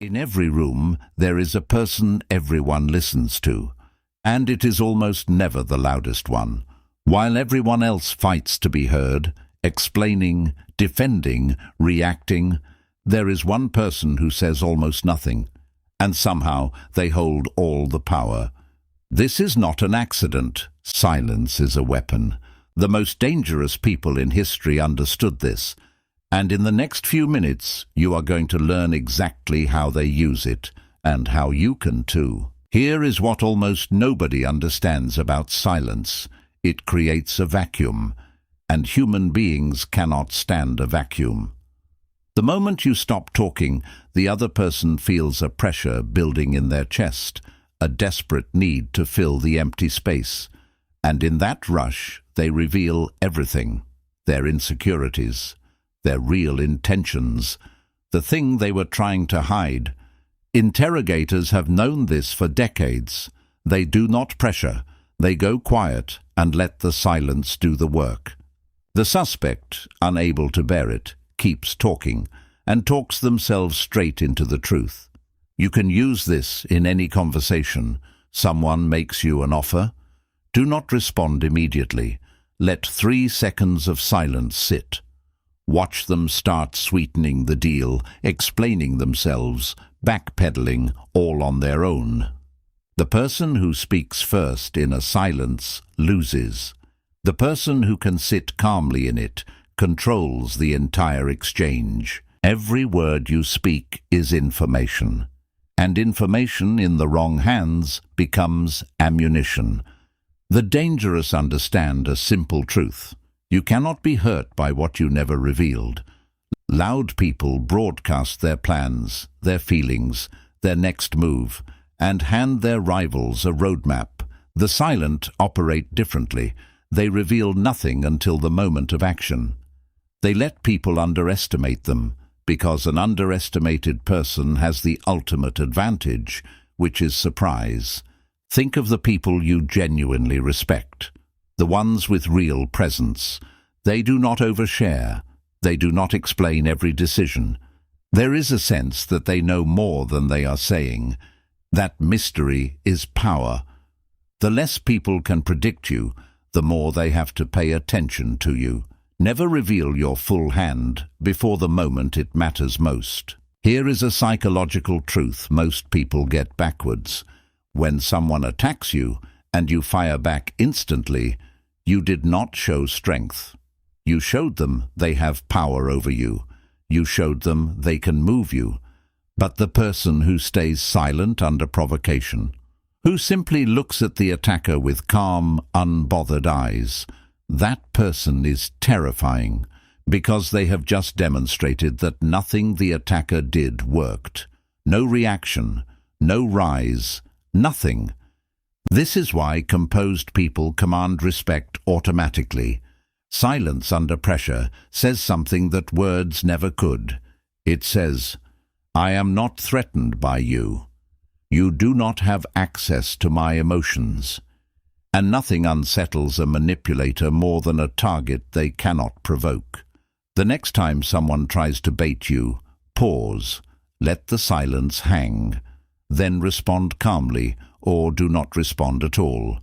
In every room, there is a person everyone listens to, and it is almost never the loudest one. While everyone else fights to be heard, explaining, defending, reacting, there is one person who says almost nothing, and somehow they hold all the power. This is not an accident. Silence is a weapon. The most dangerous people in history understood this, and in the next few minutes you are going to learn exactly how they use it, and how you can too. Here is what almost nobody understands about silence. It creates a vacuum, and human beings cannot stand a vacuum. The moment you stop talking, the other person feels a pressure building in their chest, a desperate need to fill the empty space. And in that rush, they reveal everything: their insecurities, their real intentions, the thing they were trying to hide. Interrogators have known this for decades. They do not pressure. They go quiet and let the silence do the work. The suspect, unable to bear it, keeps talking and talks themselves straight into the truth. You can use this in any conversation. Someone makes you an offer. Do not respond immediately. Let 3 seconds of silence sit. Watch them start sweetening the deal, explaining themselves, backpedaling, all on their own. The person who speaks first in a silence loses. The person who can sit calmly in it controls the entire exchange. Every word you speak is information, and information in the wrong hands becomes ammunition. The dangerous understand a simple truth: you cannot be hurt by what you never revealed. Loud people broadcast their plans, their feelings, their next move, and hand their rivals a roadmap. The silent operate differently. They reveal nothing until the moment of action. They let people underestimate them, because an underestimated person has the ultimate advantage, which is surprise. Think of the people you genuinely respect, the ones with real presence. They do not overshare. They do not explain every decision. There is a sense that they know more than they are saying. That mystery is power. The less people can predict you, the more they have to pay attention to you. Never reveal your full hand before the moment it matters most. Here is a psychological truth most people get backwards. When someone attacks you and you fire back instantly, you did not show strength. You showed them they have power over you. You showed them they can move you. But the person who stays silent under provocation, who simply looks at the attacker with calm, unbothered eyes, that person is terrifying, because they have just demonstrated that nothing the attacker did worked. No reaction, no rise, nothing. This is why composed people command respect automatically. Silence under pressure says something that words never could. It says, "I am not threatened by you. You do not have access to my emotions." And nothing unsettles a manipulator more than a target they cannot provoke. The next time someone tries to bait you, pause, let the silence hang, then respond calmly, or do not respond at all.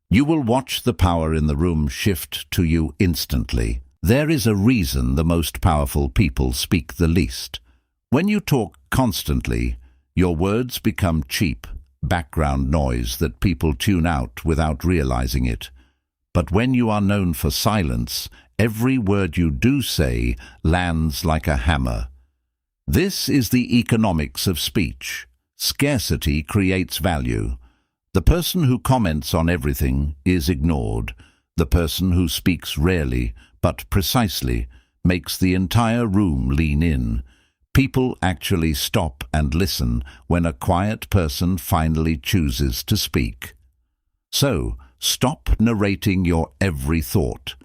You will watch the power in the room shift to you instantly. There is a reason the most powerful people speak the least. When you talk constantly, your words become cheap background noise that people tune out without realizing it. But when you are known for silence, every word you do say lands like a hammer. This is the economics of speech. Scarcity creates value. The person who comments on everything is ignored. The person who speaks rarely, but precisely, makes the entire room lean in. People actually stop and listen when a quiet person finally chooses to speak. So, stop narrating your every thought.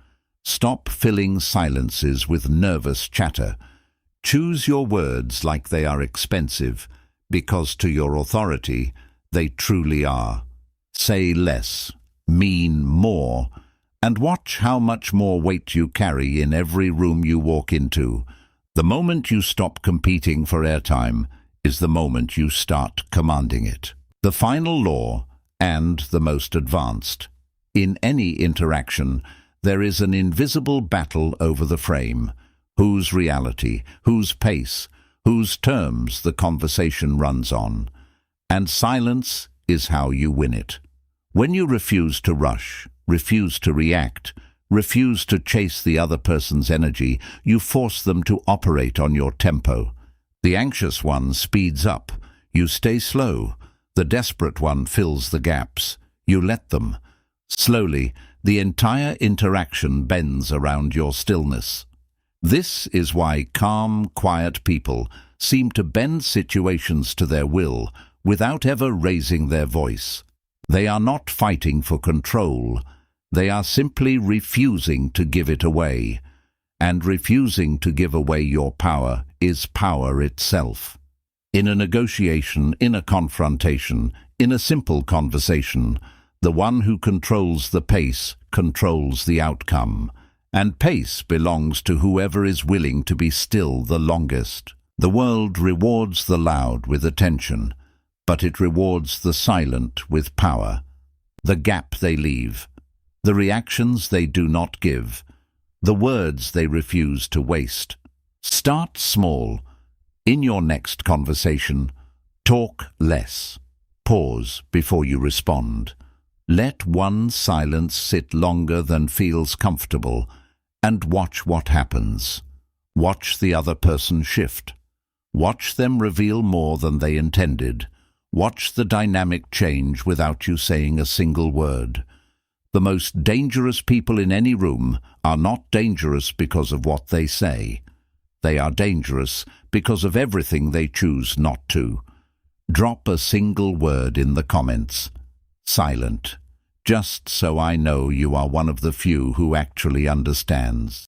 Stop filling silences with nervous chatter. Choose your words like they are expensive, because to your authority, they truly are. Say less, mean more, and watch how much more weight you carry in every room you walk into. The moment you stop competing for airtime, is the moment you start commanding it. The final law, and the most advanced. In any interaction, there is an invisible battle over the frame. Whose reality, whose pace, whose terms the conversation runs on. And silence is how you win it. When you refuse to rush, refuse to react, refuse to chase the other person's energy, you force them to operate on your tempo. The anxious one speeds up. You stay slow. The desperate one fills the gaps. You let them. Slowly, the entire interaction bends around your stillness. This is why calm, quiet people seem to bend situations to their will without ever raising their voice. They are not fighting for control. They are simply refusing to give it away. And refusing to give away your power is power itself. In a negotiation, in a confrontation, in a simple conversation, the one who controls the pace controls the outcome. And pace belongs to whoever is willing to be still the longest. The world rewards the loud with attention, but it rewards the silent with power. The gap they leave, the reactions they do not give, the words they refuse to waste. Start small. In your next conversation, talk less. Pause before you respond. Let one silence sit longer than feels comfortable, and watch what happens. Watch the other person shift. Watch them reveal more than they intended. Watch the dynamic change without you saying a single word. The most dangerous people in any room are not dangerous because of what they say. They are dangerous because of everything they choose not to. Drop a single word in the comments. Silent. Just so I know you are one of the few who actually understands.